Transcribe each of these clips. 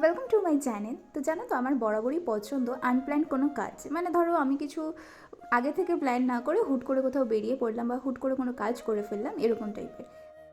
Welcome to my channel. তো জানো তো আমার বরাবরই পছন্দ আনপ্ল্যান কোনো কাজ, মানে ধরো আমি কিছু আগে থেকে প্ল্যান না করে হুট করে কোথাও বেরিয়ে পড়লাম বা হুট করে কোনো কাজ করে ফেললাম, এরকম টাইপের।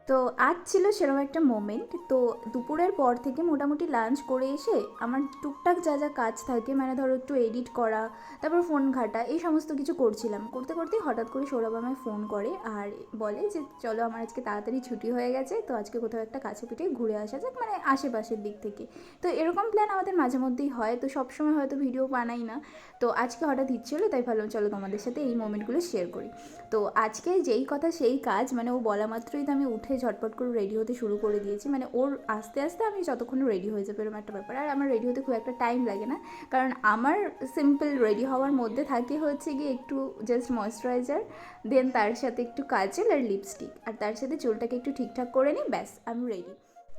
তো আজ ছিল সেরকম একটা মোমেন্ট। তো দুপুরের পর থেকে মোটামুটি লাঞ্চ করে এসে আমার টুকটাক যা যা কাজ থাকে, মানে ধরো একটু এডিট করা, তারপর ফোন ঘাটা, এই সমস্ত কিছু করছিলাম। করতে করতেই হঠাৎ করে সৌরভ আমায় ফোন করে আর বলে যে চলো আমার আজকে তাড়াতাড়ি ছুটি হয়ে গেছে, তো আজকে কোথাও একটা কাছে পিঠে ঘুরে আসা যাক, মানে আশেপাশের দিক থেকে। তো এরকম প্ল্যান আমাদের মাঝে মধ্যেই হয়, তো সবসময় হয়তো ভিডিও বানাই না। তো আজকে হঠাৎ ইচ্ছেলো, তাই ভাবলাম চলো তোমাদের সাথে এই মোমেন্টগুলো শেয়ার করি। তো আজকে যেই কথা সেই কাজ, মানে ও বলা মাত্রই তো আমি উঠে ঝটপট করে রেডি হতে শুরু করে দিয়েছি। মানে ওর আস্তে আস্তে আমি যতক্ষণ রেডি হয়ে যাবে এরকম একটা ব্যাপার। আর আমার রেডি হতে খুব একটা টাইম লাগে না, কারণ আমার সিম্পল রেডি হওয়ার মধ্যে থাকে হচ্ছে গিয়ে একটু জাস্ট ময়েশ্চারাইজার, দেন তার সাথে একটু কাজল আর লিপস্টিক, আর তার সাথে চুলটাকে একটু ঠিকঠাক করে নিই, ব্যাস আমি রেডি।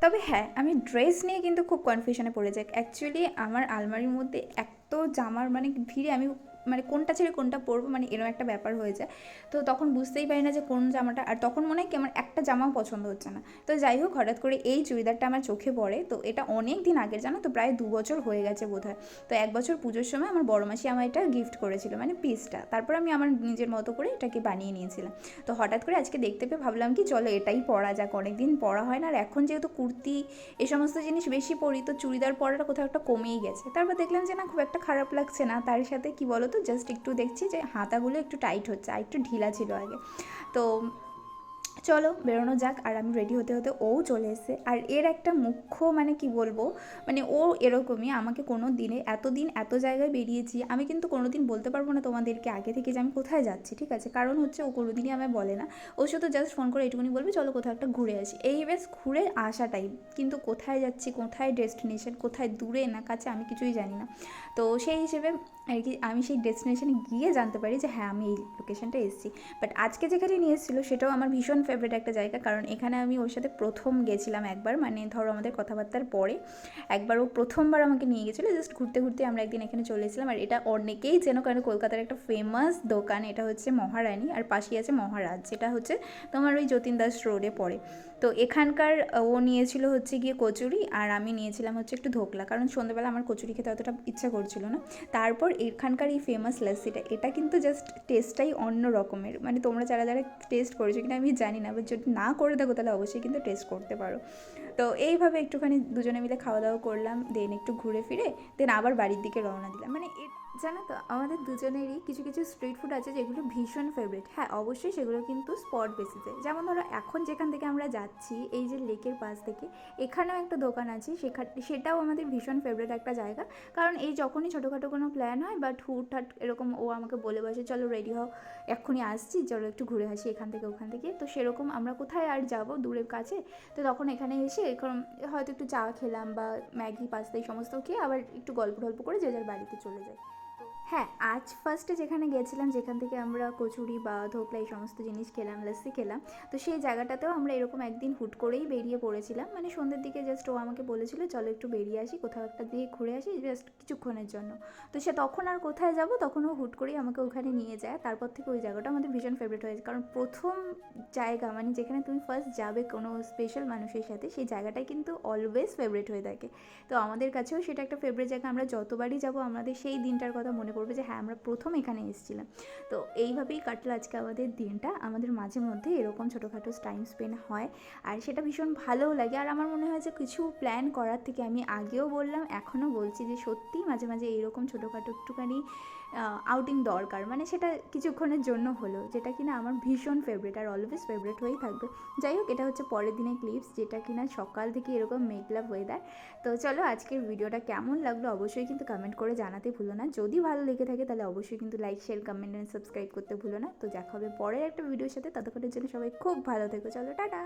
তবে হ্যাঁ, আমি ড্রেস নিয়ে কিন্তু খুব কনফিউশনে পড়ে যাই। অ্যাকচুয়ালি আমার আলমারির মধ্যে এত জামার মানে ভিড়ে আমি মানে কোনটা ছেড়ে কোনটা পরবো, মানে এরকম একটা ব্যাপার হয়ে যায়। তো তখন বুঝতেই পারি না যে কোন জামাটা, আর তখন মনে হয় কি আমার একটা জামাও পছন্দ হচ্ছে না। তো যাই হোক, হঠাৎ করে এই চুড়িদারটা আমার চোখে পড়ে। তো এটা অনেক দিন আগের, জানো তো, প্রায় 2 বছর হয়ে গেছে বোধহয়। তো 1 বছর পুজোর সময় আমার বড় মাসি আমার এটা গিফট করেছিল, মানে পিসটা। তারপর আমি আমার নিজের মতো করে এটাকে বানিয়ে নিয়েছিলাম। তো হঠাৎ করে আজকে দেখতে পেয়ে ভাবলাম কি চলো এটাই পরা যাক, অনেকদিন পরা হয় না। আর এখন যেহেতু কুর্তি এই সমস্ত জিনিস বেশি পরি, তো চুড়িদার পরাটা কোথাও একটা কমেই গেছে। তারপর দেখলাম যে না, খুব একটা খারাপ লাগছে না। তার সাথে কি বলো তো, জাস্ট একটু দেখছি যে হাতাগুলো একটু টাইট হচ্ছে, আর একটু ঢিলা ছিল আগে। তো চলো বেরোনো যাক। আর আমি রেডি হতে হতে ও চলে এসেছে। আর এর একটা মুখ্য মানে কি বলবো, মানে ও এরকমই আমাকে কোনো দিনে, এতদিন এত জায়গায় বেরিয়েছি, আমি কিন্তু কোনো দিন বলতে পারবো না তোমাদেরকে আগে থেকে যে আমি কোথায় যাচ্ছি, ঠিক আছে? কারণ হচ্ছে ও কোনো দিনই আমায় বলে না। ও শুধু জাস্ট ফোন করে এটুকুনি বলবে চলো কোথাও একটা ঘুরে আসি, এই বেশ ঘুরে আসাটাই। কিন্তু কোথায় যাচ্ছি, কোথায় ডেস্টিনেশন, কোথায় দূরে না কাছে, আমি কিছুই জানি না। তো সেই হিসেবে আর কি আমি সেই ডেস্টিনেশনে গিয়ে জানতে পারি যে হ্যাঁ আমি এই লোকেশনটা এসেছি। বাট আজকে যেখানে নিয়ে এসেছিলো সেটাও আমার ভীষণ ফেভারিট একটা জায়গা, কারণ এখানে আমি ওর সাথে প্রথম গেছিলাম একবার, মানে ধরো আমাদের কথাবার্তার পরে একবার ও প্রথমবার আমাকে নিয়ে গেছিলো। জাস্ট ঘুরতে ঘুরতে আমরা একদিন এখানে চলে এসেছিলাম। আর এটা অনেকেই যেন, কারণ কলকাতার একটা ফেমাস দোকান, এটা হচ্ছে মহারানী, আর পাশেই আছে মহারাজ, যেটা হচ্ছে তোমার ওই যতীন দাস রোডে পড়ে। তো এখানকার ও নিয়েছিল হচ্ছে গিয়ে কচুরি, আর আমি নিয়েছিলাম হচ্ছে একটু ধোকলা, কারণ সন্ধ্যেবেলা আমার কচুরি খেতে অতটা ইচ্ছা করছিল না। তারপর এখানকার এই ফেমাস লাস্সিটা, এটা কিন্তু জাস্ট টেস্টটাই অন্য রকমের। মানে তোমরা যারা যারা টেস্ট করেছো কিনা আমি জানি না, বাট যদি না করে থাকো তাহলে অবশ্যই কিন্তু টেস্ট করতে পারো। তো এইভাবে একটুখানি দুজনে মিলে খাওয়া দাওয়া করলাম, দেন একটু ঘুরে ফিরে দেন আবার বাড়ির দিকে রওনা দিলাম। মানে জানো তো আমাদের দুজনেরই কিছু কিছু স্ট্রিট ফুড আছে যেগুলো ভীষণ ফেভারিট। হ্যাঁ অবশ্যই সেগুলো কিন্তু স্পট বেসিসে। যেমন ধরো এখন যেখান থেকে আমরা যাচ্ছি, এই যে লেকের পাশ থেকে, এখানেও একটা দোকান আছে, সেটাও আমাদের ভীষণ ফেভারিট একটা জায়গা। কারণ এই যখনই ছোটোখাটো কোনো প্ল্যান হয়, বাট হুটহাট এরকম ও আমাকে বলে বসে চলো রেডি হও, এক্ষুনি আসছি, চলো একটু ঘুরে আসি এখান থেকে ওখান থেকে। তো সেরকম আমরা কোথায় আর যাব দূরের কাছে, তো তখন এখানে এসে এখন হয়তো একটু চা খেলাম বা ম্যাগি পাস্তা এই সমস্ত খেয়ে আবার একটু গল্প টল্প করে যে যার বাড়িতে চলে যাই। হ্যাঁ, আজ ফার্স্টে যেখানে গেছিলাম, যেখান থেকে আমরা কচুরি বা ধোকলা এই সমস্ত জিনিস খেলাম, লস্যি খেলাম, তো সেই জায়গাটাতেও আমরা এরকম একদিন হুট করেই বেরিয়ে পড়েছিলাম। মানে সন্ধ্যের দিকে জাস্ট ও আমাকে বলেছিল চলো একটু বেরিয়ে আসি, কোথাও একটা দিয়ে ঘুরে আসি জাস্ট কিছুক্ষণের জন্য। তো সে তখন আর কোথায় যাব, তখন ও হুট করেই আমাকে ওখানে নিয়ে যায়। তারপর থেকে ওই জায়গাটা আমাদের ভীষণ ফেভারিট হয়েছে, কারণ প্রথম জায়গা, মানে যেখানে তুমি ফার্স্ট যাবে কোনো স্পেশাল মানুষের সাথে, সেই জায়গাটাই কিন্তু অলওয়েজ ফেভারিট হয়ে থাকে। তো আমাদের কাছেও সেটা একটা ফেভারিট জায়গা। আমরা যতবারই যাব আমাদের সেই দিনটার কথা মনে পড়বে যে হ্যাঁ আমরা প্রথম এখানে এসেছিলাম। তো এইভাবেই কাটলো আজকে আমাদের দিনটা। আমাদের মাঝে মধ্যে এরকম ছোটোখাটো টাইম স্পেন্ড হয়, আর সেটা ভীষণ ভালোও লাগে। আর আমার মনে হয় যে কিছু প্ল্যান করার থেকে, আমি আগেও বললাম এখনও বলছি, যে সত্যিই মাঝে মাঝে এইরকম ছোটোখাটো একটুখানি আউটিং দরকার। মানে সেটা কিছুক্ষণের জন্য হলো, যেটা কিনা আমার ভীষণ ফেভারিট আর অলওয়েজ ফেভারিট হয়েই থাকবে। যাই হোক, এটা হচ্ছে পরের দিনের ক্লিপস, যেটা কিনা সকাল থেকে এরকম মেঘলা ওয়েদার। তো চলো আজকের ভিডিওটা কেমন লাগলো অবশ্যই কিন্তু কমেন্ট করে জানাতে ভুলো না। যদি ভালো লেগে থাকে তাহলে অবশ্যই কিন্তু like, share, comment and subscribe করতে ভুলো না। তো দেখা হবে পরের একটা ভিডিওর সাথে, ততক্ষণের জন্য সবাই খুব ভালো থেকো। চলো টাটা।